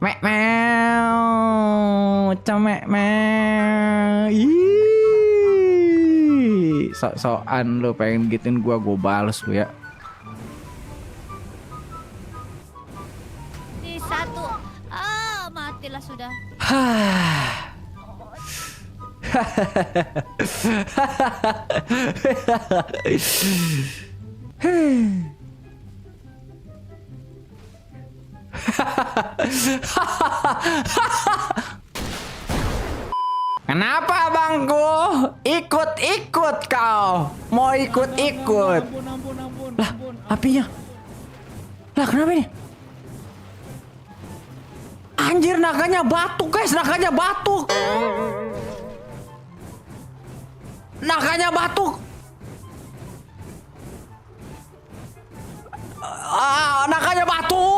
kan. Cemek meu. Ih, sok-sokan lu pengen gituin gua bales lu ya. Di satu. Ah, matilah sudah. Kenapa bangku? Ikut-ikut kau. Mau ikut-ikut. Lah, apinya. Lah, kenapa ini? Anjir, naganya batuk, guys. Naganya batuk. Naganya batuk. Naganya batuk.